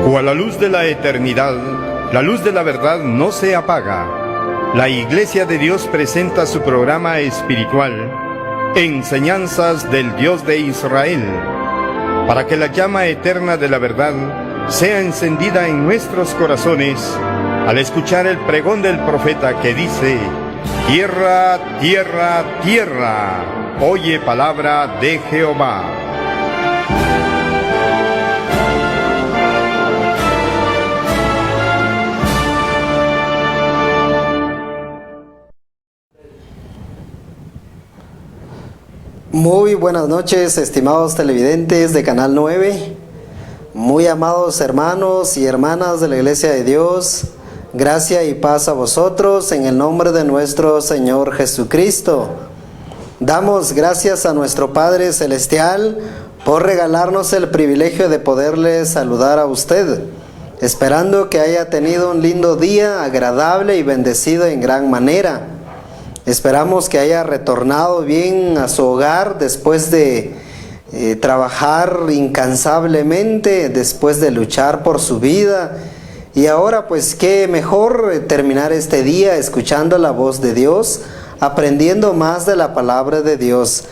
Cual la luz de la eternidad, la luz de la verdad no se apaga. La Iglesia de Dios presenta su programa espiritual, Enseñanzas del Dios de Israel, para que la llama eterna de la verdad sea encendida en nuestros corazones al escuchar el pregón del profeta que dice: tierra, tierra, tierra, oye palabra de Jehová. Muy buenas noches, estimados televidentes de Canal 9, muy amados hermanos y hermanas de la Iglesia de Dios, gracia y paz a vosotros en el nombre de nuestro Señor Jesucristo. Damos gracias a nuestro Padre Celestial por regalarnos el privilegio de poderle saludar a usted, esperando que haya tenido un lindo día, agradable y bendecido en gran manera. Esperamos que haya retornado bien a su hogar después de trabajar incansablemente, después de luchar por su vida. Y ahora pues qué mejor terminar este día escuchando la voz de Dios, aprendiendo más de la palabra de Dios.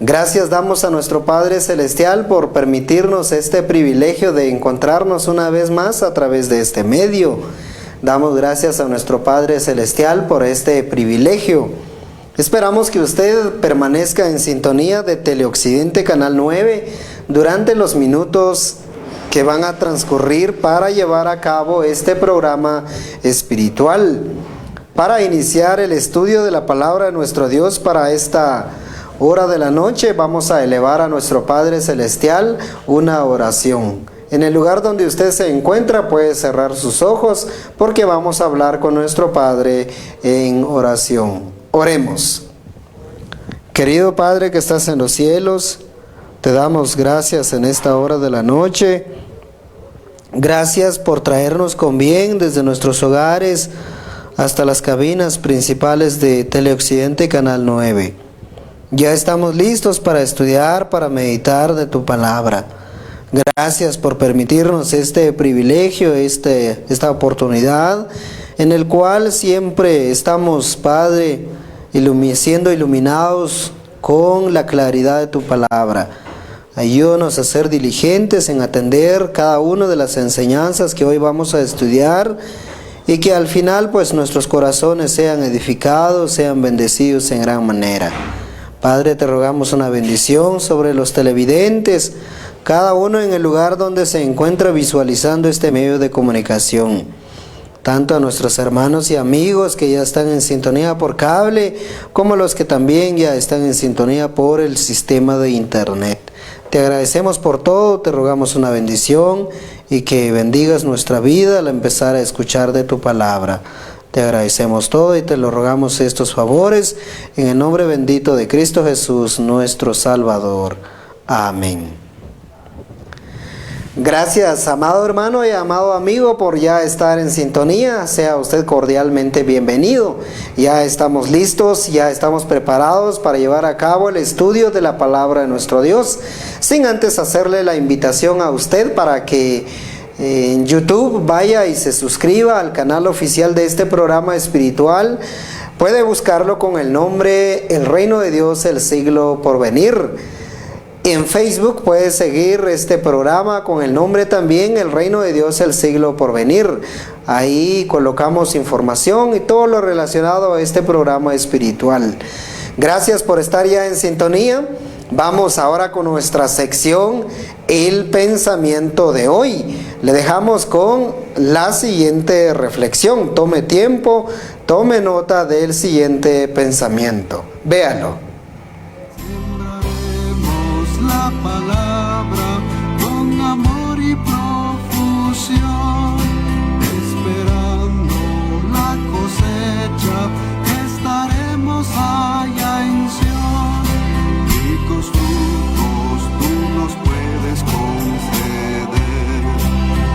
Gracias damos a nuestro Padre Celestial por permitirnos este privilegio de encontrarnos una vez más a través de este medio. Damos gracias a nuestro Padre Celestial por este privilegio. Esperamos que usted permanezca en sintonía de Teleoccidente Canal 9 durante los minutos que van a transcurrir para llevar a cabo este programa espiritual. Para iniciar el estudio de la palabra de nuestro Dios para esta hora de la noche, vamos a elevar a nuestro Padre Celestial una oración. En el lugar donde usted se encuentra puede cerrar sus ojos porque vamos a hablar con nuestro Padre en oración. Oremos. Querido Padre que estás en los cielos, te damos gracias en esta hora de la noche. Gracias por traernos con bien desde nuestros hogares hasta las cabinas principales de Teleoccidente Canal 9. Ya estamos listos para estudiar, para meditar de tu palabra. Gracias por permitirnos este privilegio, esta oportunidad en el cual siempre estamos, Padre, siendo iluminados con la claridad de tu palabra. Ayúdanos a ser diligentes en atender cada una de las enseñanzas que hoy vamos a estudiar y que al final pues nuestros corazones sean edificados, sean bendecidos en gran manera. Padre, te rogamos una bendición sobre los televidentes, cada uno en el lugar donde se encuentra visualizando este medio de comunicación. Tanto a nuestros hermanos y amigos que ya están en sintonía por cable, como los que también ya están en sintonía por el sistema de internet. Te agradecemos por todo, te rogamos una bendición y que bendigas nuestra vida al empezar a escuchar de tu palabra. Te agradecemos todo y te lo rogamos estos favores en el nombre bendito de Cristo Jesús, nuestro Salvador. Amén. Gracias, amado hermano y amado amigo, por ya estar en sintonía. Sea usted cordialmente bienvenido. Ya estamos listos, ya estamos preparados para llevar a cabo el estudio de la palabra de nuestro Dios. Sin antes hacerle la invitación a usted para que en YouTube vaya y se suscriba al canal oficial de este programa espiritual. Puede buscarlo con el nombre El Reino de Dios, el siglo por venir. En Facebook puede seguir este programa con el nombre también El Reino de Dios, el siglo por venir. Ahí colocamos información y todo lo relacionado a este programa espiritual. Gracias por estar ya en sintonía. Vamos ahora con nuestra sección El Pensamiento de hoy. Le dejamos con la siguiente reflexión. Tome tiempo, tome nota del siguiente pensamiento. Véalo. La palabra con amor y profusión, esperando la cosecha, estaremos allá en Sion. Ricos frutos tú nos puedes conceder,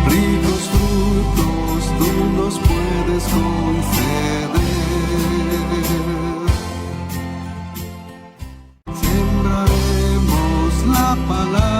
ricos frutos tú nos puedes conceder. Sembraremos la palabra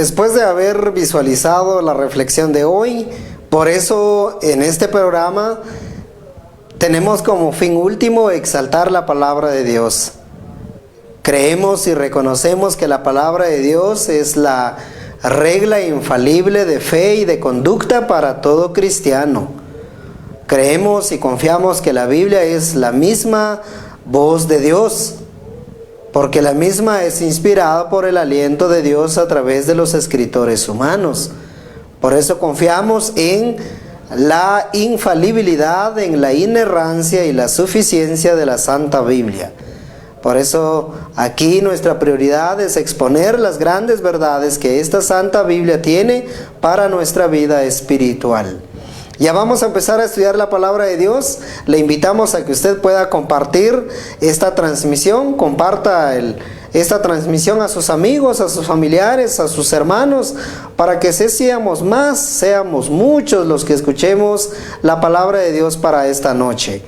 después de haber visualizado la reflexión de hoy, por eso en este programa tenemos como fin último exaltar la palabra de Dios. Creemos y reconocemos que la palabra de Dios es la regla infalible de fe y de conducta para todo cristiano. Creemos y confiamos que la Biblia es la misma voz de Dios, porque la misma es inspirada por el aliento de Dios a través de los escritores humanos. Por eso confiamos en la infalibilidad, en la inerrancia y la suficiencia de la Santa Biblia. Por eso aquí nuestra prioridad es exponer las grandes verdades que esta Santa Biblia tiene para nuestra vida espiritual. Ya vamos a empezar a estudiar la palabra de Dios. Le invitamos a que usted pueda compartir esta transmisión. Comparta esta transmisión a sus amigos, a sus familiares, a sus hermanos, para que seamos muchos los que escuchemos la palabra de Dios para esta noche.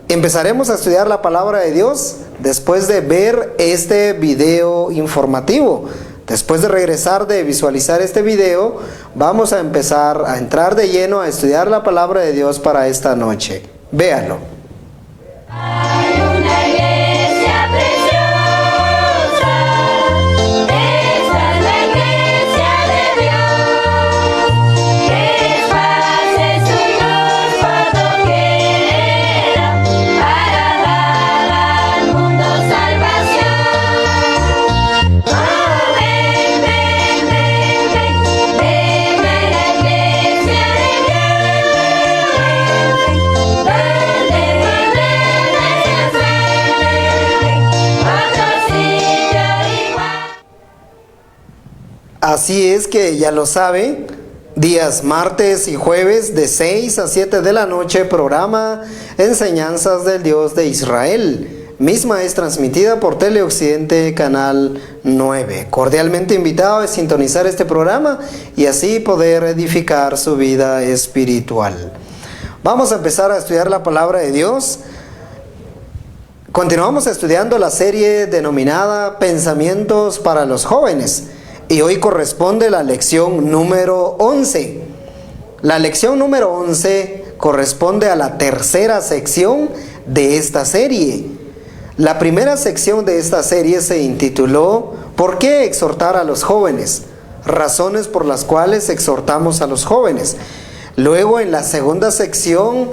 Empezaremos a estudiar la palabra de Dios después de ver este video informativo. Después de regresar de visualizar este video, vamos a empezar a entrar de lleno a estudiar la palabra de Dios para esta noche. Véanlo. Hay una iglesia preciosa, esta es la iglesia de Dios, que esparce su luz por doquiera, para dar al mundo salvación. Oh, ven, ven, ven, ven, ven a la iglesia de Dios, donde Así es que ya lo saben, días martes y jueves de 6 a 7 de la noche, programa Enseñanzas del Dios de Israel. Misma es transmitida por Teleoccidente, Canal 9. Cordialmente invitado a sintonizar este programa y así poder edificar su vida espiritual. Vamos a empezar a estudiar la palabra de Dios. Continuamos estudiando la serie denominada Pensamientos para los Jóvenes. Y hoy corresponde la lección número 11. La lección número 11 corresponde a la tercera sección de esta serie. La primera sección de esta serie se intituló ¿Por qué exhortar a los jóvenes? Razones por las cuales exhortamos a los jóvenes. Luego, en la segunda sección,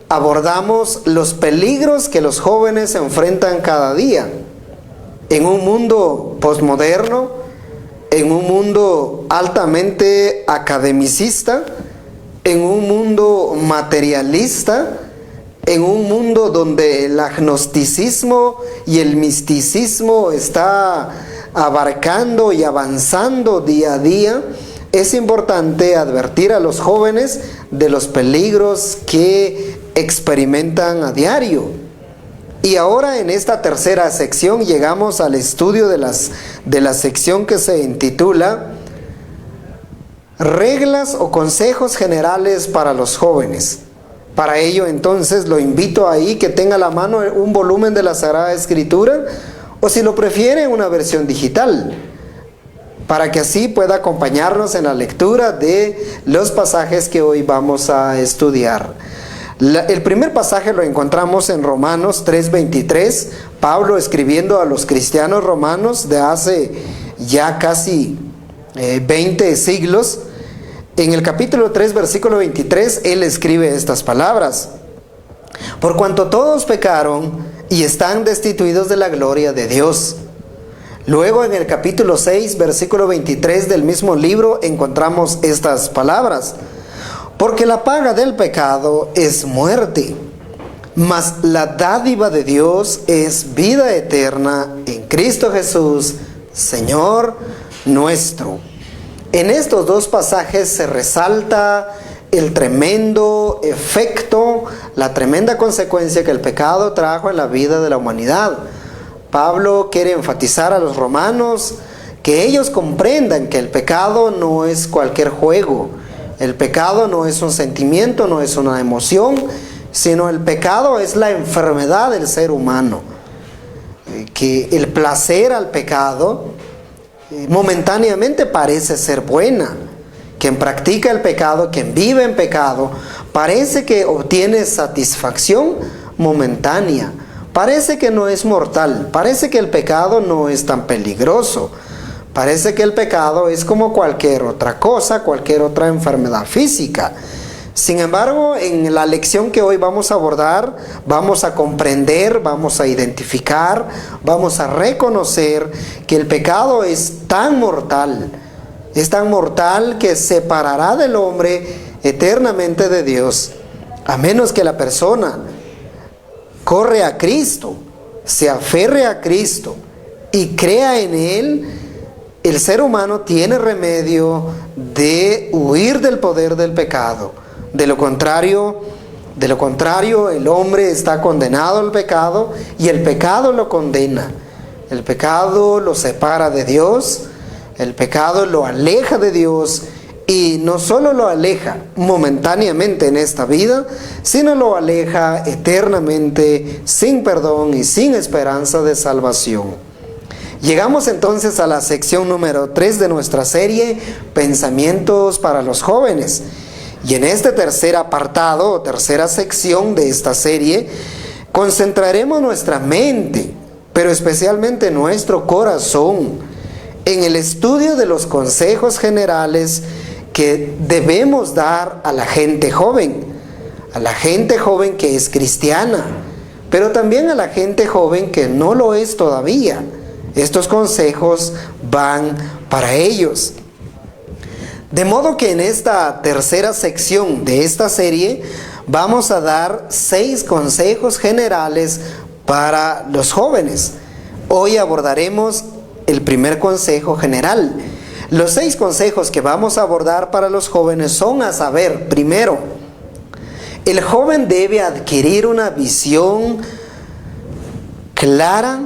abordamos los peligros que los jóvenes enfrentan cada día. En un mundo posmoderno, en un mundo altamente academicista, en un mundo materialista, en un mundo donde el agnosticismo y el misticismo está abarcando y avanzando día a día, es importante advertir a los jóvenes de los peligros que experimentan a diario. Y ahora en esta tercera sección llegamos al estudio de la sección que se intitula Reglas o consejos generales para los jóvenes. Para ello entonces lo invito ahí que tenga a la mano un volumen de la Sagrada Escritura o si lo prefiere una versión digital, para que así pueda acompañarnos en la lectura de los pasajes que hoy vamos a estudiar. El primer pasaje lo encontramos en Romanos 3:23, Pablo escribiendo a los cristianos romanos de hace ya casi 20 siglos. En el capítulo 3, versículo 23, él escribe estas palabras: Por cuanto todos pecaron y están destituidos de la gloria de Dios. Luego en el capítulo 6, versículo 23 del mismo libro encontramos estas palabras: Porque la paga del pecado es muerte, mas la dádiva de Dios es vida eterna en Cristo Jesús, Señor nuestro. En estos dos pasajes se resalta el tremendo efecto, la tremenda consecuencia que el pecado trajo en la vida de la humanidad. Pablo quiere enfatizar a los romanos que ellos comprendan que el pecado no es cualquier juego. El pecado no es un sentimiento, no es una emoción, sino el pecado es la enfermedad del ser humano. Que el placer al pecado momentáneamente parece ser buena. Quien practica el pecado, quien vive en pecado, parece que obtiene satisfacción momentánea. Parece que no es mortal, parece que el pecado no es tan peligroso. Parece que el pecado es como cualquier otra cosa, cualquier otra enfermedad física. Sin embargo, en la lección que hoy vamos a abordar, vamos a comprender, vamos a identificar, vamos a reconocer que el pecado es tan mortal que separará del hombre eternamente de Dios, a menos que la persona corre a Cristo, se aferre a Cristo y crea en Él. El ser humano tiene remedio de huir del poder del pecado. De lo contrario, el hombre está condenado al pecado y el pecado lo condena. El pecado lo separa de Dios, el pecado lo aleja de Dios, y no solo lo aleja momentáneamente en esta vida, sino lo aleja eternamente sin perdón y sin esperanza de salvación. Llegamos entonces a la sección número 3 de nuestra serie, Pensamientos para los jóvenes. Y en este tercer apartado, o tercera sección de esta serie, concentraremos nuestra mente, pero especialmente nuestro corazón, en el estudio de los consejos generales que debemos dar a la gente joven que es cristiana, pero también a la gente joven que no lo es todavía. Estos consejos van para ellos. De modo que en esta tercera sección de esta serie vamos a dar 6 consejos generales para los jóvenes. Hoy abordaremos el primer consejo general. Los 6 consejos que vamos a abordar para los jóvenes son a saber, primero, el joven debe adquirir una visión clara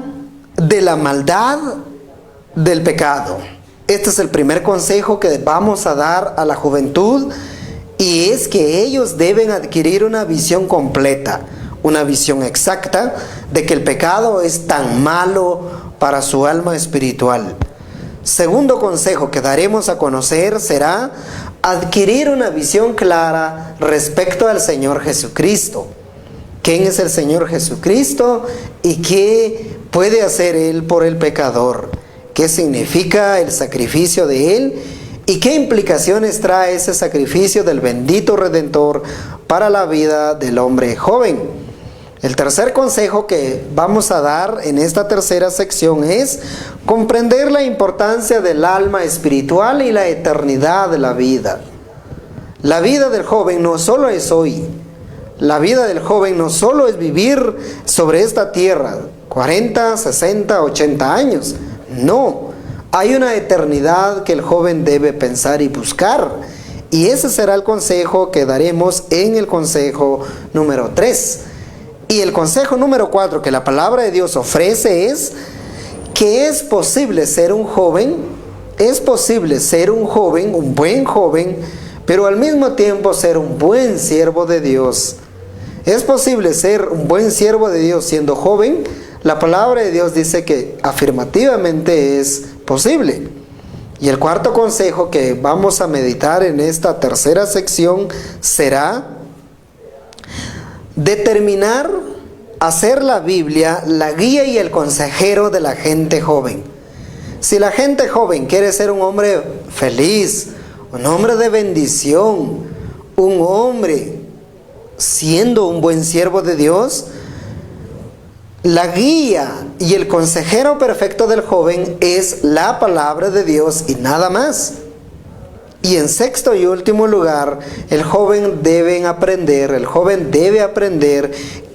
de la maldad del pecado. Este es el primer consejo que vamos a dar a la juventud, y es que ellos deben adquirir una visión completa, una visión exacta de que el pecado es tan malo para su alma espiritual. Segundo consejo que daremos a conocer será adquirir una visión clara respecto al Señor Jesucristo. ¿Quién es el Señor Jesucristo y qué puede hacer Él por el pecador? ¿Qué significa el sacrificio de Él? ¿Y qué implicaciones trae ese sacrificio del bendito Redentor para la vida del hombre joven? El tercer consejo que vamos a dar en esta tercera sección es comprender la importancia del alma espiritual y la eternidad de la vida. La vida del joven no solo es hoy. La vida del joven no solo es vivir sobre esta tierra 40, 60, 80 años. No, hay una eternidad que el joven debe pensar y buscar. Y ese será el consejo que daremos en el consejo número 3. Y el consejo número 4 que la palabra de Dios ofrece es que es posible ser un joven, un buen joven, pero al mismo tiempo ser un buen siervo de Dios. Es posible ser un buen siervo de Dios siendo joven. La palabra de Dios dice que afirmativamente es posible. Y el cuarto consejo que vamos a meditar en esta tercera sección será determinar hacer la Biblia la guía y el consejero de la gente joven. Si la gente joven quiere ser un hombre feliz, un hombre de bendición, un hombre siendo un buen siervo de Dios, la guía y el consejero perfecto del joven es la palabra de Dios y nada más. Y en sexto y último lugar, el joven debe aprender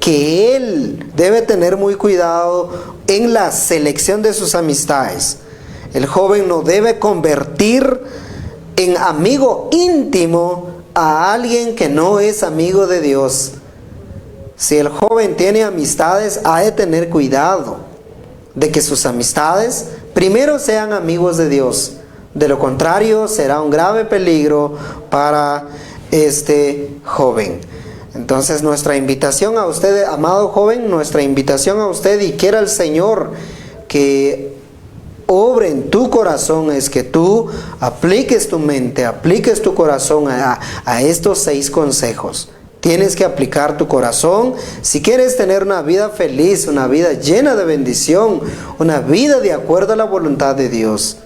que él debe tener muy cuidado en la selección de sus amistades. El joven no debe convertir en amigo íntimo a alguien que no es amigo de Dios. Si el joven tiene amistades, ha de tener cuidado de que sus amistades primero sean amigos de Dios. De lo contrario, será un grave peligro para este joven. Entonces, nuestra invitación a usted, amado joven, nuestra invitación a usted, y quiera el Señor que obre en tu corazón es que tú apliques tu mente, apliques tu corazón a estos 6 consejos. Tienes que aplicar tu corazón si quieres tener una vida feliz, una vida llena de bendición, una vida de acuerdo a la voluntad de Dios.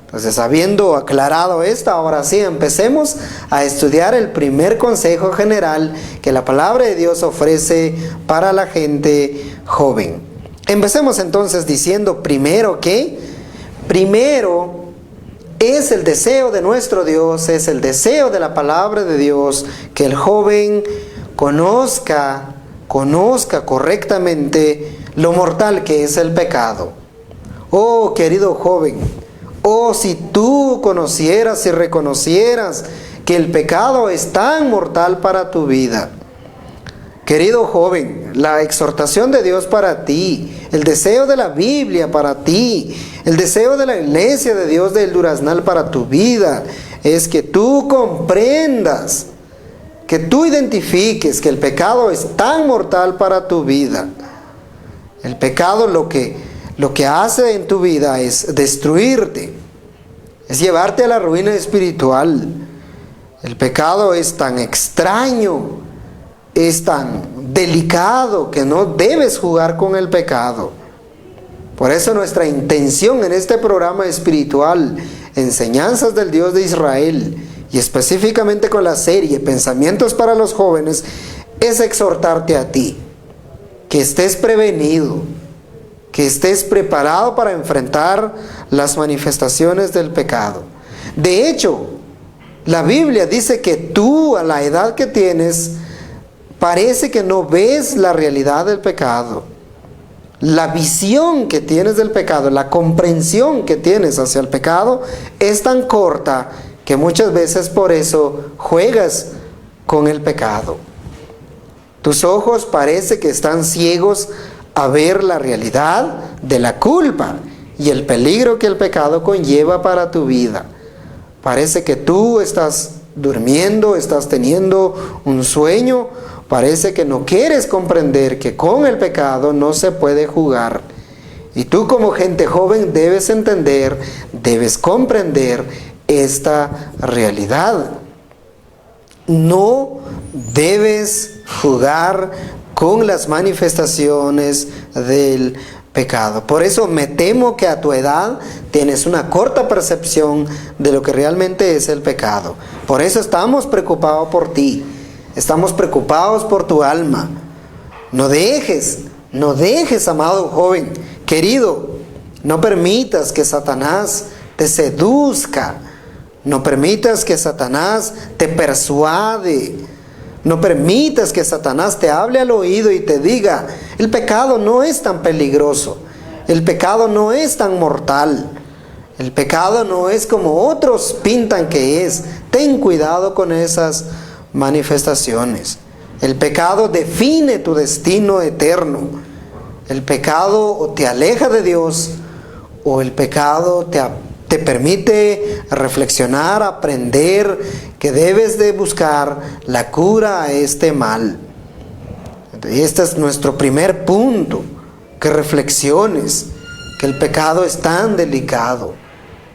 Entonces, habiendo aclarado esto, ahora sí empecemos a estudiar el primer consejo general que la palabra de Dios ofrece para la gente joven. Empecemos entonces diciendo primero es el deseo de nuestro Dios, es el deseo de la palabra de Dios que el joven conozca correctamente lo mortal que es el pecado. Oh, querido joven, oh, si tú conocieras y reconocieras que el pecado es tan mortal para tu vida. Querido joven, la exhortación de Dios para ti, el deseo de la Biblia para ti, el deseo de la iglesia de Dios del Duraznal para tu vida, es que tú comprendas, que tú identifiques que el pecado es tan mortal para tu vida. El pecado lo que hace en tu vida es destruirte, es llevarte a la ruina espiritual. El pecado es tan extraño, es tan delicado que no debes jugar con el pecado. Por eso nuestra intención en este programa espiritual, Enseñanzas del Dios de Israel, y específicamente con la serie Pensamientos para los Jóvenes, es exhortarte a ti, que estés prevenido, que estés preparado para enfrentar las manifestaciones del pecado. De hecho, la Biblia dice que tú, a la edad que tienes, parece que no ves la realidad del pecado. La visión que tienes del pecado, la comprensión que tienes hacia el pecado es tan corta que muchas veces por eso juegas con el pecado. Tus ojos parece que están ciegos a ver la realidad de la culpa y el peligro que el pecado conlleva para tu vida. Parece que tú estás durmiendo, estás teniendo un sueño. Parece que no quieres comprender que con el pecado no se puede jugar. Y tú como gente joven debes entender, debes comprender esta realidad. No debes jugar con las manifestaciones del pecado. Por eso me temo que a tu edad tienes una corta percepción de lo que realmente es el pecado. Por eso estamos preocupados por ti. Estamos preocupados por tu alma. No dejes, amado joven, querido, no permitas que Satanás te seduzca. No permitas que Satanás te persuade. No permitas que Satanás te hable al oído y te diga, el pecado no es tan peligroso. El pecado no es tan mortal. El pecado no es como otros pintan que es. Ten cuidado con esas manifestaciones. El pecado define tu destino eterno. El pecado o te aleja de Dios o el pecado te permite reflexionar, aprender que debes de buscar la cura a este mal. Y este es nuestro primer punto, que reflexiones que el pecado es tan delicado,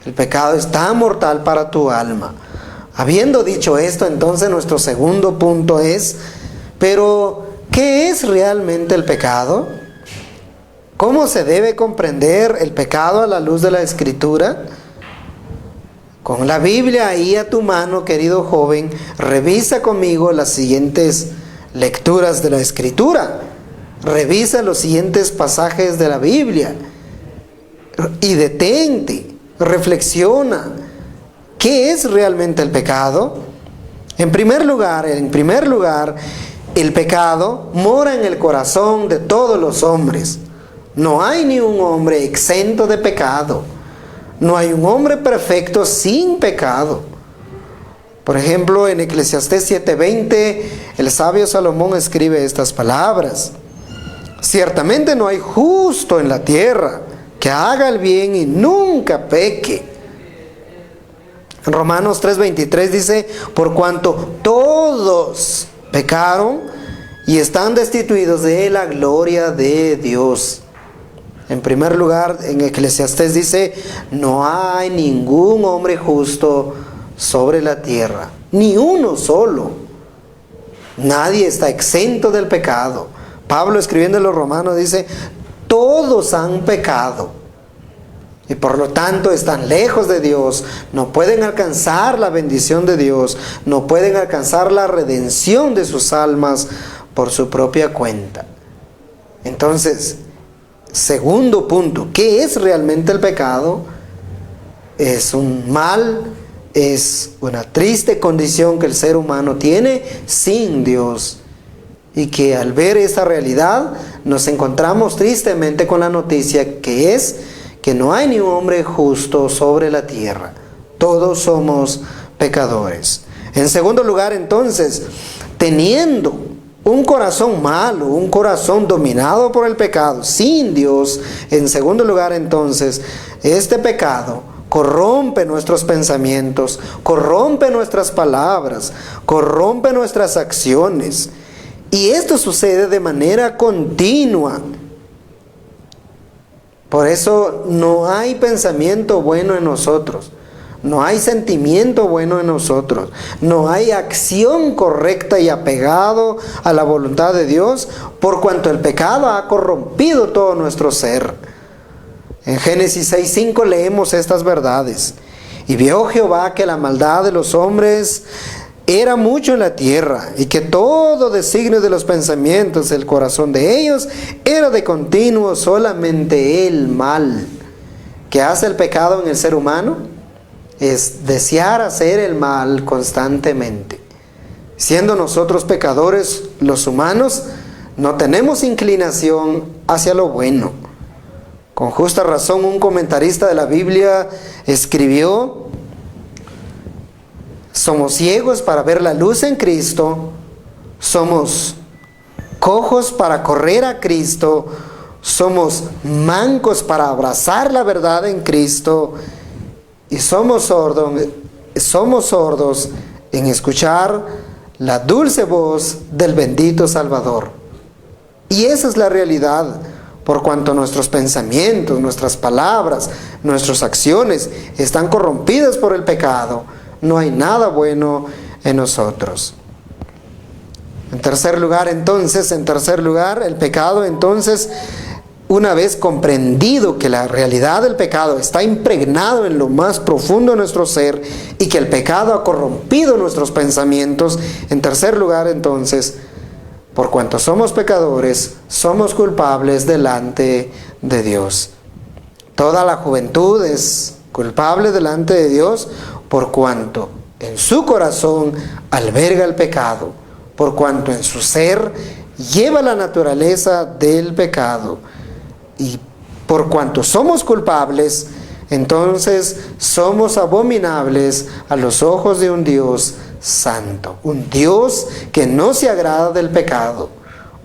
el pecado es tan mortal para tu alma. Habiendo dicho esto, entonces nuestro segundo punto es, pero ¿qué es realmente el pecado? ¿Cómo se debe comprender el pecado a la luz de la Escritura? Con la Biblia ahí a tu mano, querido joven, revisa conmigo las siguientes lecturas de la Escritura. Revisa los siguientes pasajes de la Biblia y detente, reflexiona. ¿Qué es realmente el pecado? En primer lugar, el pecado mora en el corazón de todos los hombres. No hay ni un hombre exento de pecado. No hay un hombre perfecto sin pecado. Por ejemplo, en Eclesiastés 7:20, el sabio Salomón escribe estas palabras: ciertamente no hay justo en la tierra que haga el bien y nunca peque. En Romanos 3:23 dice, por cuanto todos pecaron y están destituidos de la gloria de Dios. En primer lugar, en Eclesiastés dice, no hay ningún hombre justo sobre la tierra, ni uno solo. Nadie está exento del pecado. Pablo, escribiendo a los romanos, dice, todos han pecado y por lo tanto están lejos de Dios, no pueden alcanzar la bendición de Dios, no pueden alcanzar la redención de sus almas por su propia cuenta. Entonces, segundo punto, ¿qué es realmente el pecado? Es un mal, es una triste condición que el ser humano tiene sin Dios, y que al ver esta realidad nos encontramos tristemente con la noticia que es que no hay ni un hombre justo sobre la tierra. Todos somos pecadores. En segundo lugar, entonces, teniendo un corazón malo, un corazón dominado por el pecado, sin Dios, en segundo lugar, entonces, este pecado corrompe nuestros pensamientos, corrompe nuestras palabras, corrompe nuestras acciones. Y esto sucede de manera continua. Por eso no hay pensamiento bueno en nosotros, no hay sentimiento bueno en nosotros, no hay acción correcta y apegado a la voluntad de Dios, por cuanto el pecado ha corrompido todo nuestro ser. En Génesis 6:5 leemos estas verdades. Y vio Jehová que la maldad de los hombres era mucho en la tierra, y que todo designio de los pensamientos del corazón de ellos era de continuo solamente el mal. ¿Qué hace el pecado en el ser humano? Es desear hacer el mal constantemente. Siendo nosotros pecadores, los humanos, no tenemos inclinación hacia lo bueno. Con justa razón, un comentarista de la Biblia escribió: somos ciegos para ver la luz en Cristo, somos cojos para correr a Cristo, somos mancos para abrazar la verdad en Cristo, y somos sordos en escuchar la dulce voz del bendito Salvador. Y esa es la realidad, por cuanto nuestros pensamientos, nuestras palabras, nuestras acciones están corrompidas por el pecado. No hay nada bueno en nosotros. En tercer lugar, el pecado, entonces, una vez comprendido que la realidad del pecado está impregnado en lo más profundo de nuestro ser y que el pecado ha corrompido nuestros pensamientos, en tercer lugar, entonces, por cuanto somos pecadores, somos culpables delante de Dios. Toda la juventud es culpable delante de Dios, por cuanto en su corazón alberga el pecado, por cuanto en su ser lleva la naturaleza del pecado. Y por cuanto somos culpables, entonces somos abominables a los ojos de un Dios santo, un Dios que no se agrada del pecado,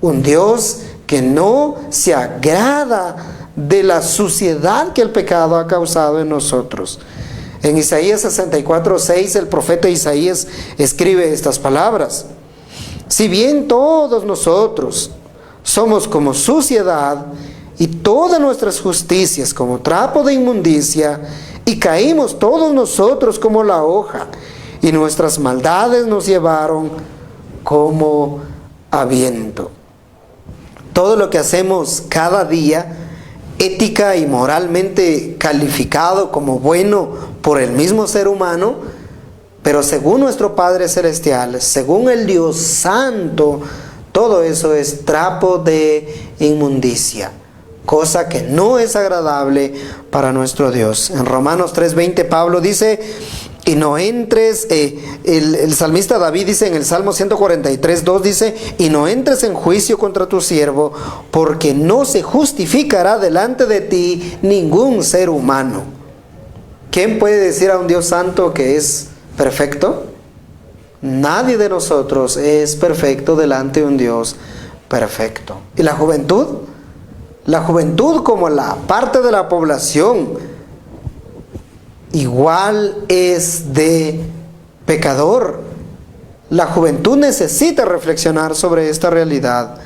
un Dios que no se agrada de la suciedad que el pecado ha causado en nosotros. En Isaías 64:6 el profeta Isaías escribe estas palabras: si bien todos nosotros somos como suciedad, y todas nuestras justicias como trapo de inmundicia, y caímos todos nosotros como la hoja, y nuestras maldades nos llevaron como a viento. Todo lo que hacemos cada día, ética y moralmente calificado como bueno por el mismo ser humano, pero según nuestro Padre Celestial, según el Dios Santo, todo eso es trapo de inmundicia, cosa que no es agradable para nuestro Dios. En Romanos 3:20 Pablo dice: y no entres, el salmista David dice en el Salmo 143:2, dice: y no entres en juicio contra tu siervo, porque no se justificará delante de ti ningún ser humano. ¿Quién puede decir a un Dios santo que es perfecto? Nadie de nosotros es perfecto delante de un Dios perfecto. ¿Y la juventud? La juventud, como la parte de la población, igual es de pecador. La juventud necesita reflexionar sobre esta realidad.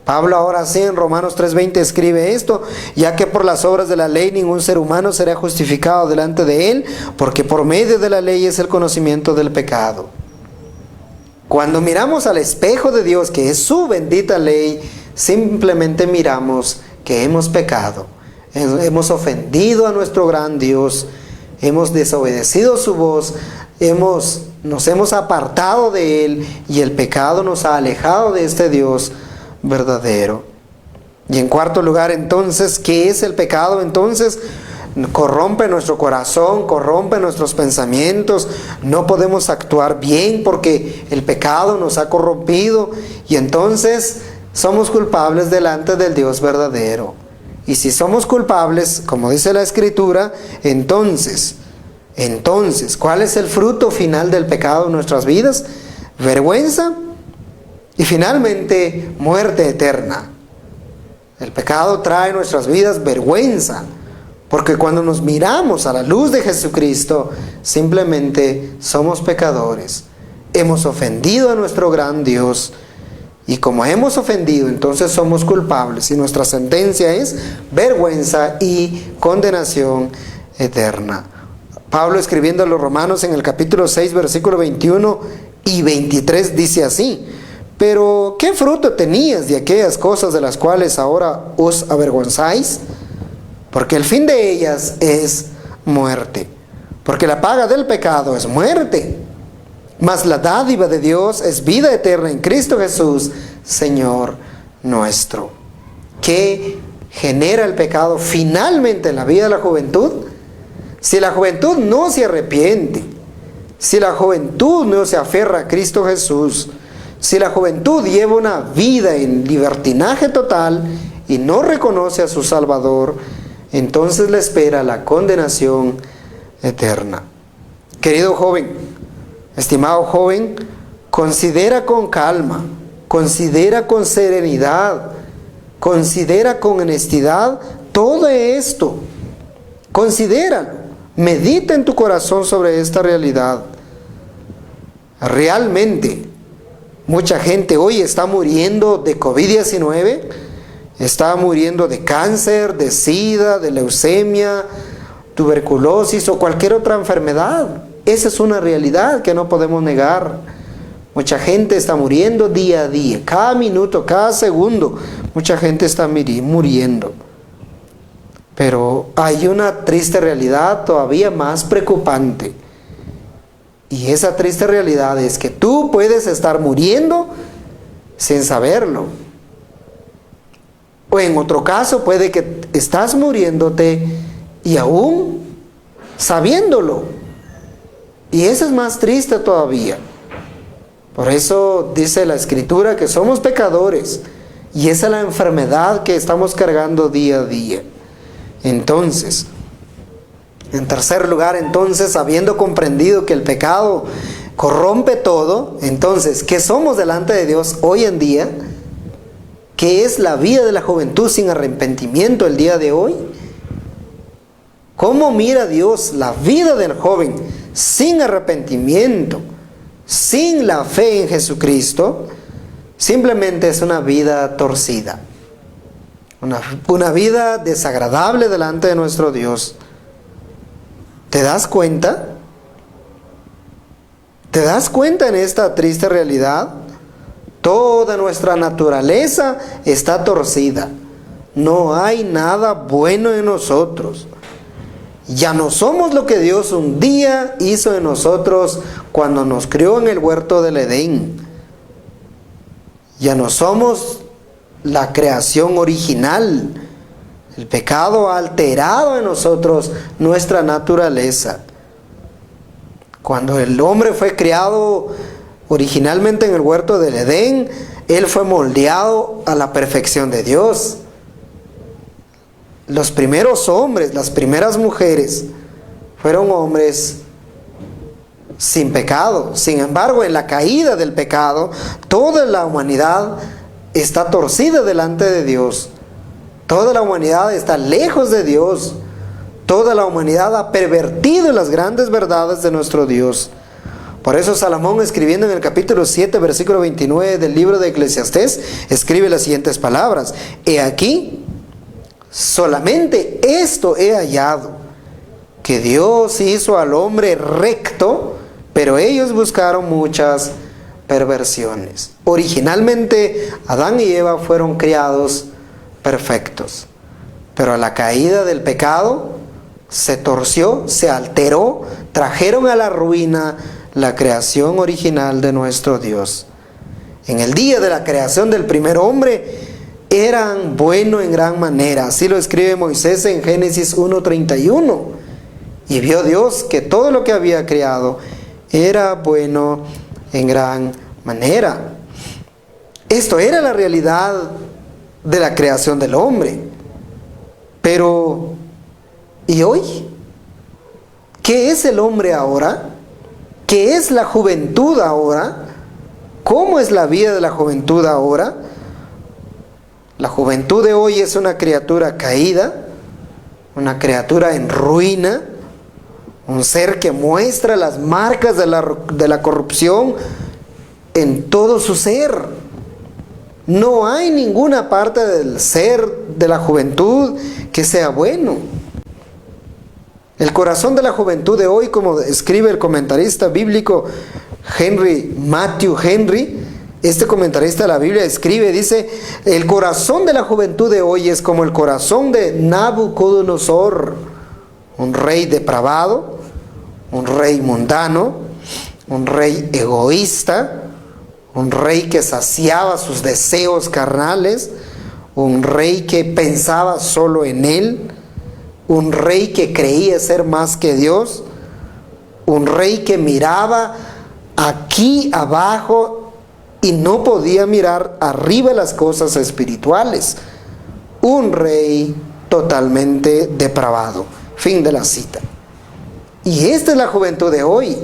Pablo ahora sí en Romanos 3:20 escribe esto: ya que por las obras de la ley ningún ser humano será justificado delante de él, porque por medio de la ley es el conocimiento del pecado. Cuando miramos al espejo de Dios, que es su bendita ley, simplemente miramos que hemos pecado, hemos ofendido a nuestro gran Dios, hemos desobedecido su voz, nos hemos apartado de Él, y el pecado nos ha alejado de este Dios verdadero. Y en cuarto lugar, entonces, ¿qué es el pecado? Entonces, corrompe nuestro corazón, corrompe nuestros pensamientos, no podemos actuar bien porque el pecado nos ha corrompido, y entonces somos culpables delante del Dios verdadero. Y si somos culpables, como dice la Escritura, entonces, ¿cuál es el fruto final del pecado en nuestras vidas? Vergüenza y finalmente muerte eterna. El pecado trae en nuestras vidas vergüenza, porque cuando nos miramos a la luz de Jesucristo, simplemente somos pecadores. Hemos ofendido a nuestro gran Dios, y como hemos ofendido, entonces somos culpables, y nuestra sentencia es vergüenza y condenación eterna. Pablo, escribiendo a los Romanos en el capítulo 6, versículo 21 y 23, dice así: pero ¿qué fruto tenías de aquellas cosas de las cuales ahora os avergonzáis? Porque el fin de ellas es muerte. Porque la paga del pecado es muerte, mas la dádiva de Dios es vida eterna en Cristo Jesús, Señor nuestro. ¿Qué genera el pecado finalmente en la vida de la juventud? Si la juventud no se arrepiente, si la juventud no se aferra a Cristo Jesús, si la juventud lleva una vida en libertinaje total y no reconoce a su Salvador, entonces le espera la condenación eterna. Querido joven, estimado joven, considera con calma, considera con serenidad, considera con honestidad todo esto. Considéralo, medita en tu corazón sobre esta realidad. Realmente, mucha gente hoy está muriendo de COVID-19, está muriendo de cáncer, de SIDA, de leucemia, tuberculosis o cualquier otra enfermedad. Esa es una realidad que no podemos negar. Mucha gente está muriendo día a día, cada minuto, cada segundo, mucha gente está muriendo. Pero hay una triste realidad todavía más preocupante. Y esa triste realidad es que tú puedes estar muriendo sin saberlo. O en otro caso puede que estás muriéndote y aún sabiéndolo. Y eso es más triste todavía. Por eso dice la Escritura que somos pecadores. Y esa es la enfermedad que estamos cargando día a día. Entonces, en tercer lugar, entonces, habiendo comprendido que el pecado corrompe todo, entonces, ¿qué somos delante de Dios hoy en día? ¿Qué es la vida de la juventud sin arrepentimiento el día de hoy? ¿Cómo mira Dios la vida del joven sin arrepentimiento, sin la fe en Jesucristo? Simplemente es una vida torcida, una vida desagradable delante de nuestro Dios. ¿Te das cuenta? ¿Te das cuenta en esta triste realidad? Toda nuestra naturaleza está torcida. No hay nada bueno en nosotros. Ya no somos lo que Dios un día hizo en nosotros cuando nos crió en el huerto del Edén. Ya no somos la creación original. El pecado ha alterado en nosotros nuestra naturaleza. Cuando el hombre fue creado originalmente en el huerto del Edén, él fue moldeado a la perfección de Dios. Los primeros hombres, las primeras mujeres, fueron hombres sin pecado. Sin embargo, en la caída del pecado, toda la humanidad está torcida delante de Dios. Toda la humanidad está lejos de Dios. Toda la humanidad ha pervertido las grandes verdades de nuestro Dios. Por eso Salomón, escribiendo en el capítulo 7, versículo 29 del libro de Eclesiastés, escribe las siguientes palabras: he aquí, solamente esto he hallado, que Dios hizo al hombre recto, pero ellos buscaron muchas perversiones. Originalmente, Adán y Eva fueron criados perfectos, pero a la caída del pecado se torció, se alteró, trajeron a la ruina la creación original de nuestro Dios. En el día de la creación del primer hombre, eran buenos en gran manera. Así lo escribe Moisés en Génesis 1:31. Y vio Dios que todo lo que había creado era bueno en gran manera. Esto era la realidad de la creación del hombre. Pero, ¿y hoy? ¿Qué es el hombre ahora? ¿Qué es la juventud ahora? ¿Cómo es la vida de la juventud ahora? La juventud de hoy es una criatura caída, una criatura en ruina, un ser que muestra las marcas de la corrupción en todo su ser. No hay ninguna parte del ser de la juventud que sea bueno. El corazón de la juventud de hoy, como escribe el comentarista bíblico Matthew Henry, este comentarista de la Biblia escribe, dice: el corazón de la juventud de hoy es como el corazón de Nabucodonosor, un rey depravado, un rey mundano, un rey egoísta, un rey que saciaba sus deseos carnales, un rey que pensaba solo en él, un rey que creía ser más que Dios, un rey que miraba aquí abajo y no podía mirar arriba las cosas espirituales. Un rey totalmente depravado. Fin de la cita. Y esta es la juventud de hoy.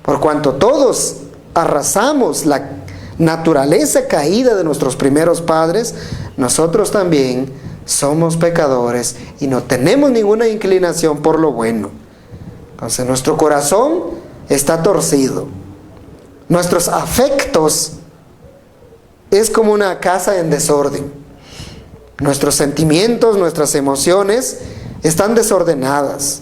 Por cuanto todos arrasamos la naturaleza caída de nuestros primeros padres, nosotros también somos pecadores y no tenemos ninguna inclinación por lo bueno. Entonces nuestro corazón está torcido. Nuestros afectos es como una casa en desorden. Nuestros sentimientos, nuestras emociones están desordenadas.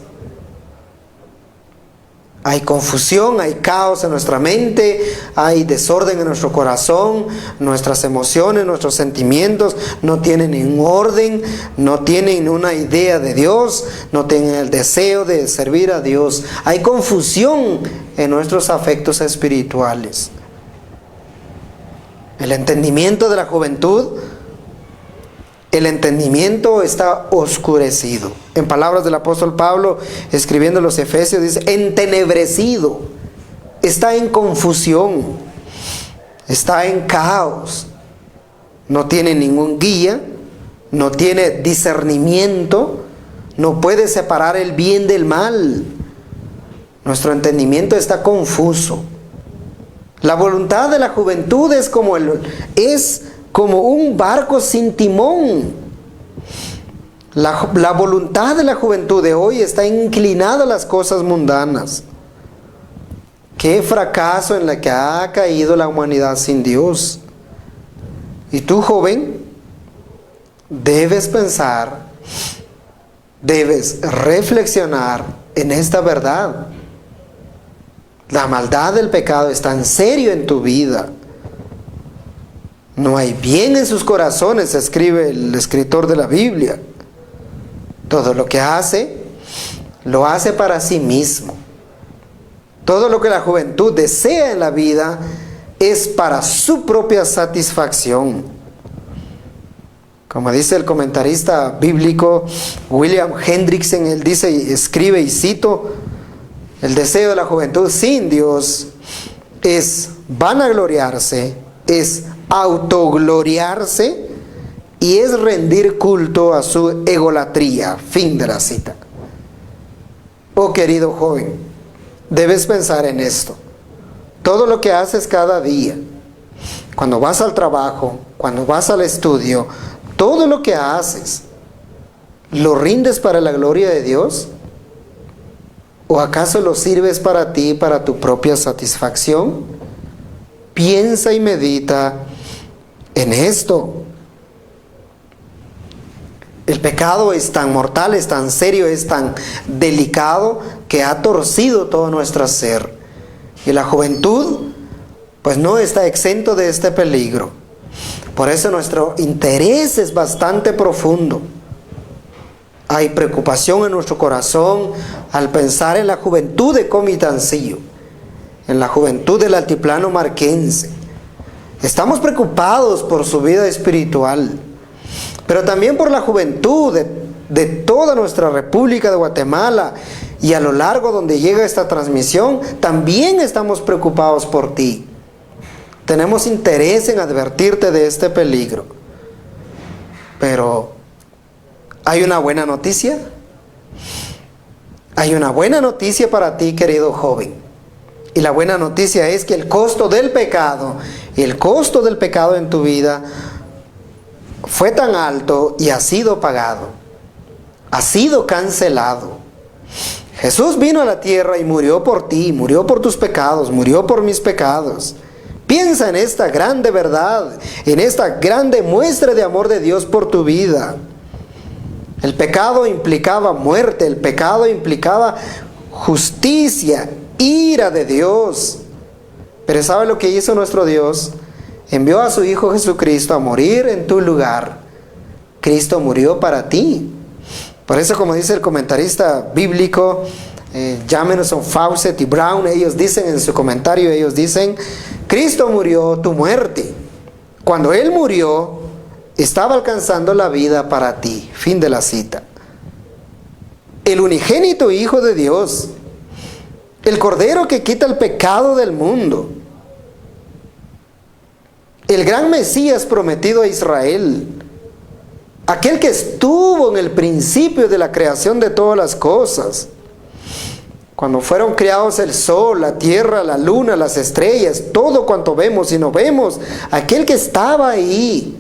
Hay confusión, hay caos en nuestra mente, hay desorden en nuestro corazón, nuestras emociones, nuestros sentimientos no tienen ningún orden, no tienen una idea de Dios, no tienen el deseo de servir a Dios. Hay confusión en nuestros afectos espirituales. El entendimiento de la juventud, el entendimiento está oscurecido. En palabras del apóstol Pablo, escribiendo a los Efesios, dice: entenebrecido, está en confusión, está en caos, no tiene ningún guía, no tiene discernimiento, no puede separar el bien del mal. Nuestro entendimiento está confuso. La voluntad de la juventud es como un barco sin timón. La voluntad de la juventud de hoy está inclinada a las cosas mundanas. Qué fracaso en la que ha caído la humanidad sin Dios. Y tú, joven, debes pensar, debes reflexionar en esta verdad. La maldad del pecado está en serio en tu vida. No hay bien en sus corazones, escribe el escritor de la Biblia. Todo lo que hace, lo hace para sí mismo. Todo lo que la juventud desea en la vida es para su propia satisfacción. Como dice el comentarista bíblico William Hendrickson, él dice y escribe, y cito: el deseo de la juventud sin Dios es vanagloriarse, es autogloriarse y es rendir culto a su egolatría. Fin de la cita. Oh querido joven, debes pensar en esto. Todo lo que haces cada día, cuando vas al trabajo, cuando vas al estudio, todo lo que haces, ¿lo rindes para la gloria de Dios? ¿O acaso lo sirves para ti, para tu propia satisfacción? Piensa y medita en esto. El pecado es tan mortal, es tan serio, es tan delicado que ha torcido todo nuestro ser. Y la juventud, pues no está exento de este peligro. Por eso nuestro interés es bastante profundo. Hay preocupación en nuestro corazón al pensar en la juventud de Comitancillo, en la juventud del altiplano marquense. Estamos preocupados por su vida espiritual, pero también por la juventud de toda nuestra República de Guatemala, y a lo largo donde llega esta transmisión, también estamos preocupados por ti. Tenemos interés en advertirte de este peligro. Pero ¿hay una buena noticia? Hay una buena noticia para ti, querido joven. Y la buena noticia es que el costo del pecado en tu vida fue tan alto y ha sido pagado. Ha sido cancelado. Jesús vino a la tierra y murió por ti, murió por tus pecados, murió por mis pecados. Piensa en esta grande verdad, en esta grande muestra de amor de Dios por tu vida. El pecado implicaba muerte, el pecado implicaba justicia, ira de Dios. Pero ¿sabe lo que hizo nuestro Dios? Envió a su Hijo Jesucristo a morir en tu lugar. Cristo murió para ti. Por eso, como dice el comentarista bíblico, Jameson, Fawcett y Brown, ellos dicen en su comentario, Cristo murió tu muerte. Cuando Él murió, estaba alcanzando la vida para ti. Fin de la cita. El unigénito Hijo de Dios, el Cordero que quita el pecado del mundo, el gran Mesías prometido a Israel, aquel que estuvo en el principio de la creación de todas las cosas, cuando fueron creados el sol, la tierra, la luna, las estrellas, todo cuanto vemos y no vemos, aquel que estaba ahí,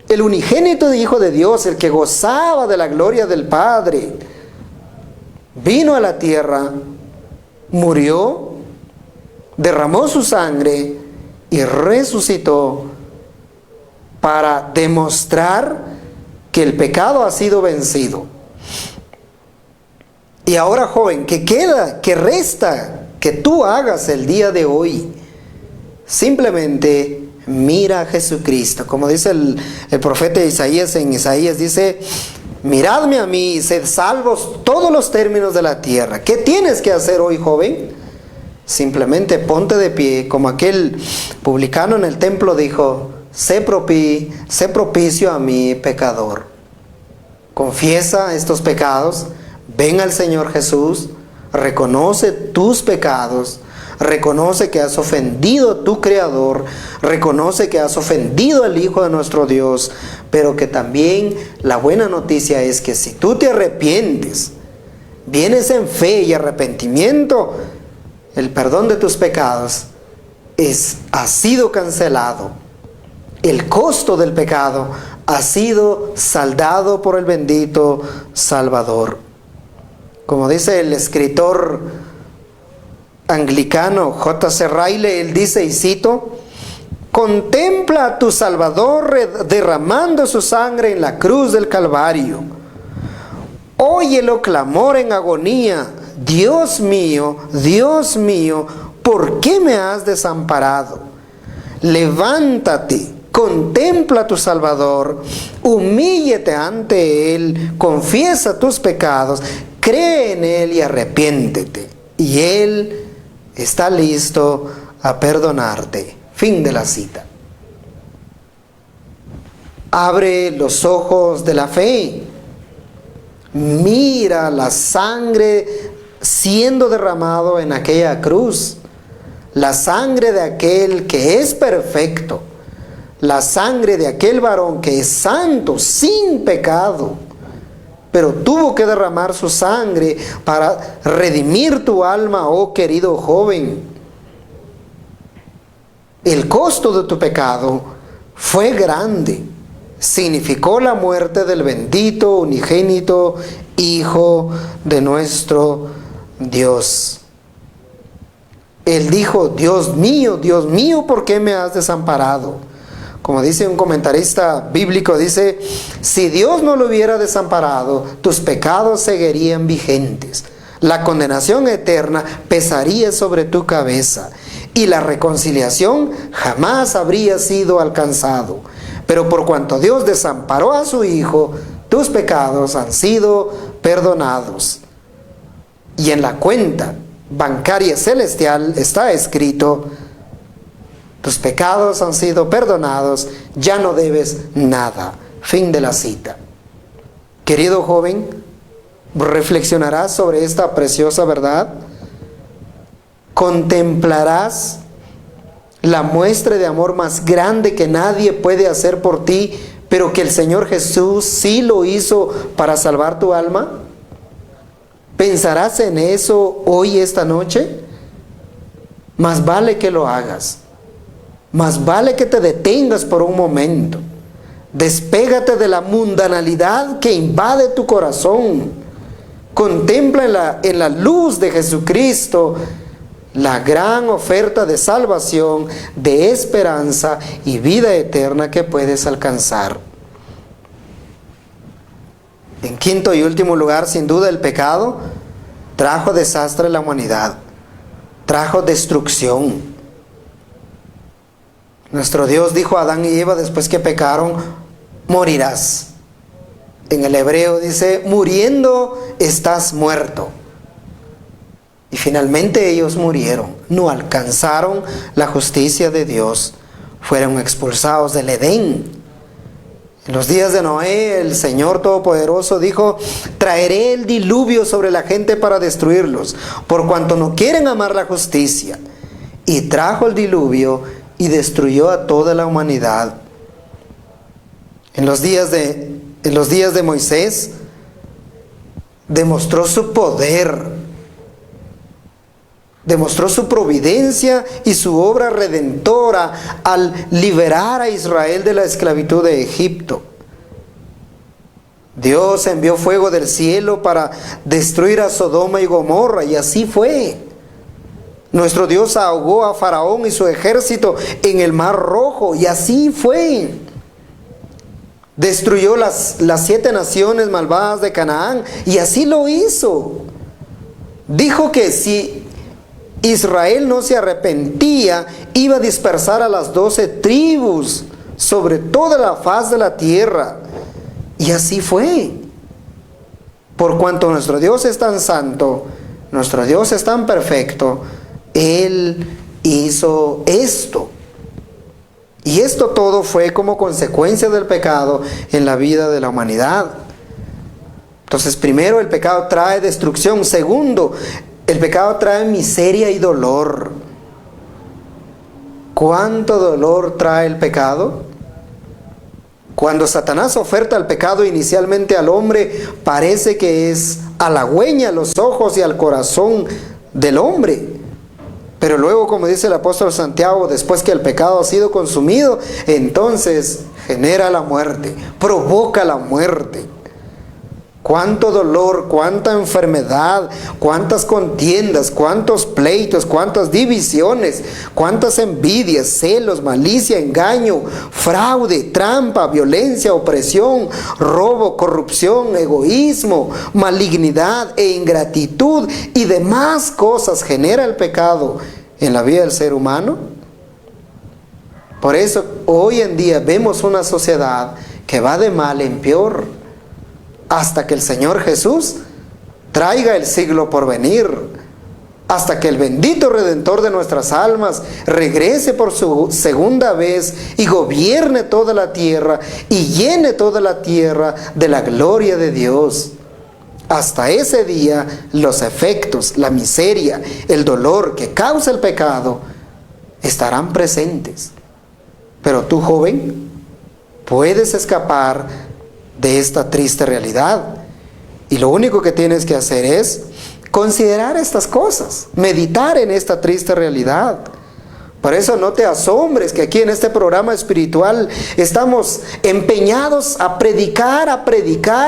el unigénito Hijo de Dios, el que gozaba de la gloria del Padre, vino a la tierra, murió, derramó su sangre y resucitó para demostrar que el pecado ha sido vencido. Y ahora, joven, ¿qué queda? ¿Qué resta que tú hagas el día de hoy? Simplemente mira a Jesucristo. Como dice el profeta Isaías en Isaías, dice: miradme a mí y sed salvos todos los términos de la tierra. ¿Qué tienes que hacer hoy, joven? Simplemente ponte de pie, como aquel publicano en el templo dijo: sé propicio a mí, pecador. Confiesa estos pecados, ven al Señor Jesús, reconoce tus pecados, reconoce que has ofendido a tu Creador, reconoce que has ofendido al Hijo de nuestro Dios, pero que también la buena noticia es que si tú te arrepientes, vienes en fe y arrepentimiento, el perdón de tus pecados ha sido cancelado. El costo del pecado ha sido saldado por el bendito Salvador. Como dice el escritor anglicano J.C. Ryle, él dice, y cito: contempla a tu Salvador derramando su sangre en la cruz del Calvario. Óyelo clamor en agonía: Dios mío, ¿por qué me has desamparado? Levántate, contempla a tu Salvador, humíllate ante Él, confiesa tus pecados, cree en Él y arrepiéntete. Y Él está listo a perdonarte. Fin de la cita. Abre los ojos de la fe. Mira la sangre siendo derramado en aquella cruz. La sangre de aquel que es perfecto. La sangre de aquel varón que es santo, sin pecado. Pero tuvo que derramar su sangre para redimir tu alma, oh querido joven. El costo de tu pecado fue grande. Significó la muerte del bendito unigénito Hijo de nuestro Dios. Él dijo, Dios mío, ¿por qué me has desamparado? Como dice un comentarista bíblico, dice, si Dios no lo hubiera desamparado, tus pecados seguirían vigentes. La condenación eterna pesaría sobre tu cabeza y la reconciliación jamás habría sido alcanzado. Pero por cuanto Dios desamparó a su Hijo, tus pecados han sido perdonados. Y en la cuenta bancaria celestial está escrito, tus pecados han sido perdonados, ya no debes nada. Fin de la cita. Querido joven, ¿reflexionarás sobre esta preciosa verdad? ¿Contemplarás la muestra de amor más grande que nadie puede hacer por ti, pero que el Señor Jesús sí lo hizo para salvar tu alma? ¿Pensarás en eso hoy, esta noche? Más vale que lo hagas. Más vale que te detengas por un momento. Despégate de la mundanalidad que invade tu corazón. Contempla en la luz de Jesucristo la gran oferta de salvación, de esperanza y vida eterna que puedes alcanzar. En quinto y último lugar, sin duda, el pecado trajo desastre a la humanidad, trajo destrucción. Nuestro Dios dijo a Adán y Eva después que pecaron, morirás. En el hebreo dice, muriendo estás muerto. Y finalmente ellos murieron, no alcanzaron la justicia de Dios, fueron expulsados del Edén. En los días de Noé, el Señor Todopoderoso dijo, traeré el diluvio sobre la gente para destruirlos, por cuanto no quieren amar la justicia. Y trajo el diluvio y destruyó a toda la humanidad. En los días de Moisés, demostró su poder, demostró su providencia y su obra redentora al liberar a Israel de la esclavitud de Egipto. Dios envió fuego del cielo para destruir a Sodoma y Gomorra, y así fue. Nuestro Dios ahogó a Faraón y su ejército en el Mar Rojo, y así fue. Destruyó las 7 naciones malvadas de Canaán, y así lo hizo. Dijo que si Israel no se arrepentía, iba a dispersar a las 12 tribus sobre toda la faz de la tierra. Y así fue. Por cuanto nuestro Dios es tan santo, nuestro Dios es tan perfecto, Él hizo esto. Y esto todo fue como consecuencia del pecado en la vida de la humanidad. Entonces, primero, el pecado trae destrucción. Segundo, el pecado trae miseria y dolor. ¿Cuánto dolor trae el pecado? Cuando Satanás oferta el pecado inicialmente al hombre, parece que es halagüeña a los ojos y al corazón del hombre. Pero luego, como dice el apóstol Santiago, después que el pecado ha sido consumido, entonces genera la muerte, provoca la muerte. Cuánto dolor, cuánta enfermedad, cuántas contiendas, cuántos pleitos, cuántas divisiones, cuántas envidias, celos, malicia, engaño, fraude, trampa, violencia, opresión, robo, corrupción, egoísmo, malignidad e ingratitud y demás cosas genera el pecado en la vida del ser humano. Por eso hoy en día vemos una sociedad que va de mal en peor, hasta que el Señor Jesús traiga el siglo por venir, hasta que el bendito Redentor de nuestras almas regrese por su segunda vez y gobierne toda la tierra y llene toda la tierra de la gloria de Dios. Hasta ese día, los efectos, la miseria, el dolor que causa el pecado estarán presentes. Pero tú, joven, puedes escapar de esta triste realidad. Y lo único que tienes que hacer es considerar estas cosas, meditar en esta triste realidad. Por eso no te asombres que aquí en este programa espiritual estamos empeñados a predicar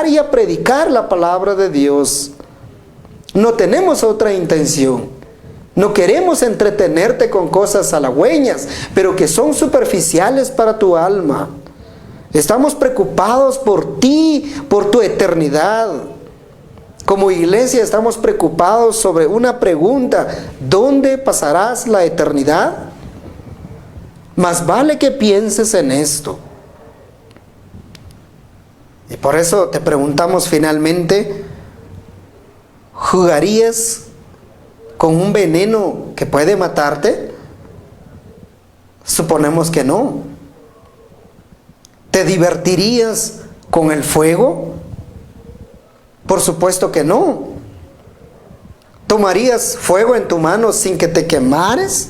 y a predicar la palabra de Dios. No tenemos otra intención. No queremos entretenerte con cosas halagüeñas, pero que son superficiales para tu alma. Estamos preocupados por ti, por tu eternidad. Como iglesia estamos preocupados sobre una pregunta: ¿dónde pasarás la eternidad? Más vale que pienses en esto. Y por eso te preguntamos finalmente, ¿jugarías con un veneno que puede matarte? Suponemos que no. ¿Te divertirías con el fuego? Por supuesto que no. ¿Tomarías fuego en tu mano sin que te quemares?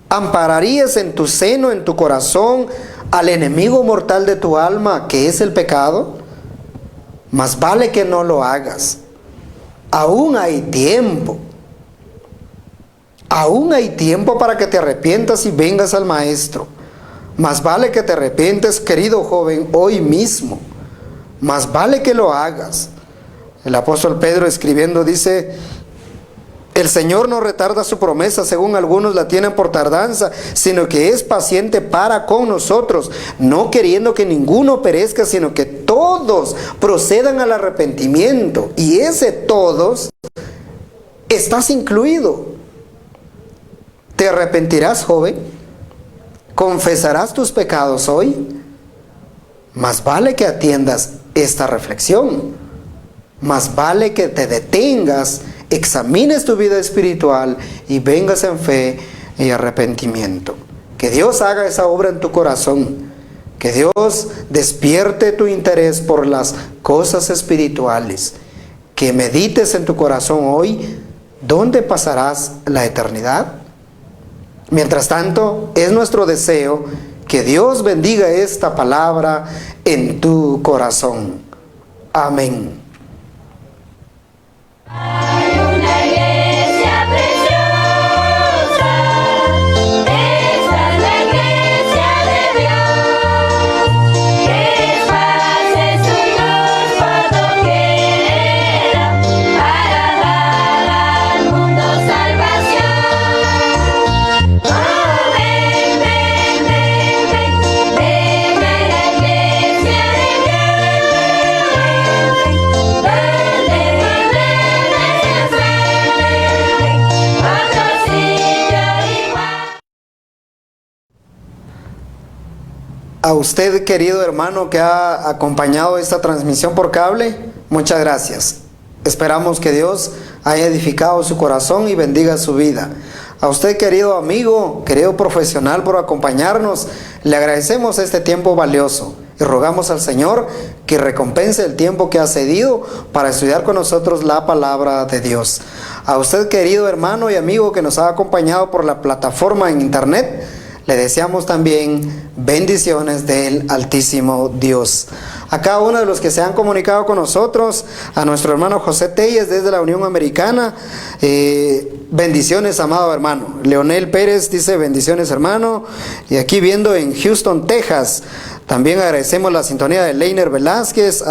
¿Ampararías en tu seno, en tu corazón, al enemigo mortal de tu alma, que es el pecado? Más vale que no lo hagas. Aún hay tiempo. Aún hay tiempo para que te arrepientas y vengas al Maestro. Más vale que te arrepientes, querido joven, hoy mismo. Más vale que lo hagas. El apóstol Pedro escribiendo dice: el Señor no retarda su promesa, según algunos la tienen por tardanza, sino que es paciente para con nosotros, no queriendo que ninguno perezca, sino que todos procedan al arrepentimiento. Y ese todos estás incluido. ¿Te arrepentirás, joven? ¿Confesarás tus pecados hoy? Más vale que atiendas esta reflexión. Más vale que te detengas, examines tu vida espiritual y vengas en fe y arrepentimiento. Que Dios haga esa obra en tu corazón. Que Dios despierte tu interés por las cosas espirituales. Que medites en tu corazón hoy, ¿dónde pasarás la eternidad? Mientras tanto, es nuestro deseo que Dios bendiga esta palabra en tu corazón. Amén. Hay una iglesia preciosa, esta es la iglesia de Dios, que esparce su luz por doquiera, para dar al mundo salvación. Oh, ven, ven, ven, ven, ven a la iglesia de Dios, donde A usted, querido hermano, que ha acompañado esta transmisión por cable, muchas gracias. Esperamos que Dios haya edificado su corazón y bendiga su vida. A usted, querido amigo, querido profesional, por acompañarnos, le agradecemos este tiempo valioso y rogamos al Señor que recompense el tiempo que ha cedido para estudiar con nosotros la palabra de Dios. A usted, querido hermano y amigo que nos ha acompañado por la plataforma en internet, le deseamos también bendiciones del Altísimo Dios. A cada uno de los que se han comunicado con nosotros, a nuestro hermano José Telles desde la Unión Americana, bendiciones, amado hermano. Leonel Pérez dice bendiciones, hermano. Y aquí viendo en Houston, Texas, también agradecemos la sintonía de Leiner Velázquez,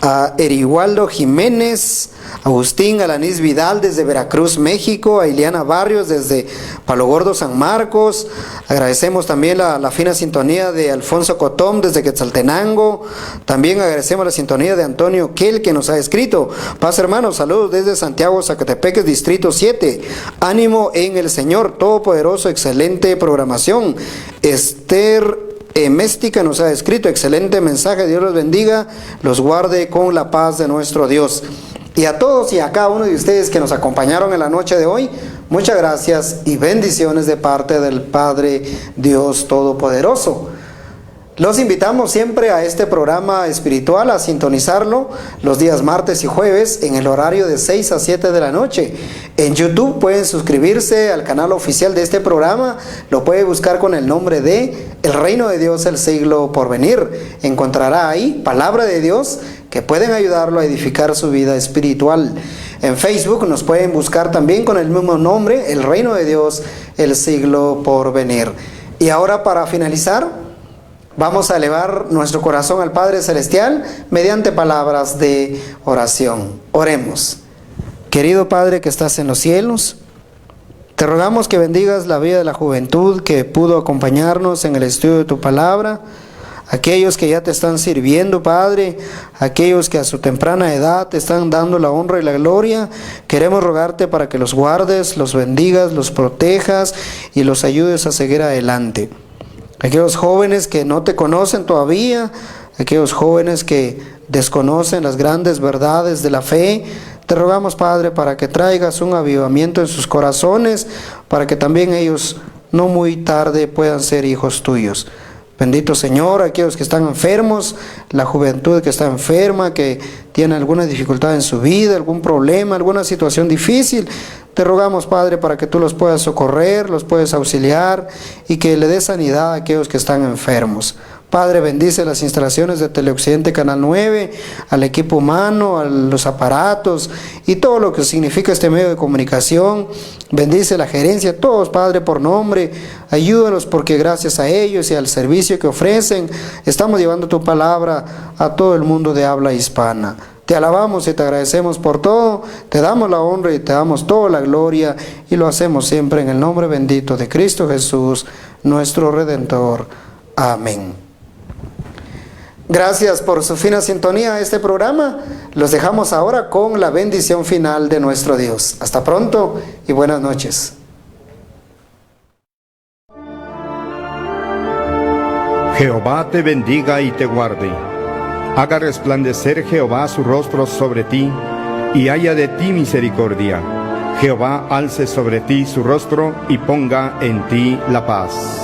a Erigualdo Jiménez, Agustín Alanís Vidal desde Veracruz, México, a Ileana Barrios desde Palo Gordo, San Marcos. Agradecemos también la fina sintonía de Alfonso Cotón desde Quetzaltenango. También agradecemos la sintonía de Antonio Kel, que nos ha escrito: paz, hermanos, saludos desde Santiago, Zacatepeques, Distrito 7. Ánimo en el Señor Todopoderoso, excelente programación. Esther Méstica nos ha escrito: excelente mensaje, Dios los bendiga, los guarde con la paz de nuestro Dios. Y a todos y a cada uno de ustedes que nos acompañaron en la noche de hoy, muchas gracias y bendiciones de parte del Padre Dios Todopoderoso. Los invitamos siempre a este programa espiritual, a sintonizarlo los días martes y jueves en el horario de 6 a 7 de la noche. En YouTube pueden suscribirse al canal oficial de este programa, lo puede buscar con el nombre de El Reino de Dios, el siglo por venir. Encontrará ahí palabra de Dios que pueden ayudarlo a edificar su vida espiritual. En Facebook nos pueden buscar también con el mismo nombre, El Reino de Dios, el siglo por venir. Y ahora, para finalizar, Vamos a elevar nuestro corazón al Padre Celestial mediante palabras de oración. Oremos. Querido Padre que estás en los cielos, te rogamos que bendigas la vida de la juventud que pudo acompañarnos en el estudio de tu palabra, aquellos que ya te están sirviendo, Padre, aquellos que a su temprana edad te están dando la honra y la gloria. Queremos rogarte para que los guardes, los bendigas, los protejas y los ayudes a seguir adelante. Aquellos jóvenes que no te conocen todavía, aquellos jóvenes que desconocen las grandes verdades de la fe, te rogamos, Padre, para que traigas un avivamiento en sus corazones, para que también ellos no muy tarde puedan ser hijos tuyos. Bendito Señor, aquellos que están enfermos, la juventud que está enferma, que tiene alguna dificultad en su vida, algún problema, alguna situación difícil, te rogamos, Padre, para que tú los puedas socorrer, los puedas auxiliar y que le des sanidad a aquellos que están enfermos. Padre, bendice las instalaciones de Teleoccidente Canal 9, al equipo humano, a los aparatos y todo lo que significa este medio de comunicación. Bendice la gerencia, todos, Padre, por nombre. Ayúdalos porque gracias a ellos y al servicio que ofrecen, estamos llevando tu palabra a todo el mundo de habla hispana. Te alabamos y te agradecemos por todo, te damos la honra y te damos toda la gloria y lo hacemos siempre en el nombre bendito de Cristo Jesús, nuestro Redentor. Amén. Gracias por su fina sintonía a este programa. Los dejamos ahora con la bendición final de nuestro Dios. Hasta pronto y buenas noches. Jehová te bendiga y te guarde. Haga resplandecer Jehová su rostro sobre ti y haya de ti misericordia. Jehová alce sobre ti su rostro y ponga en ti la paz.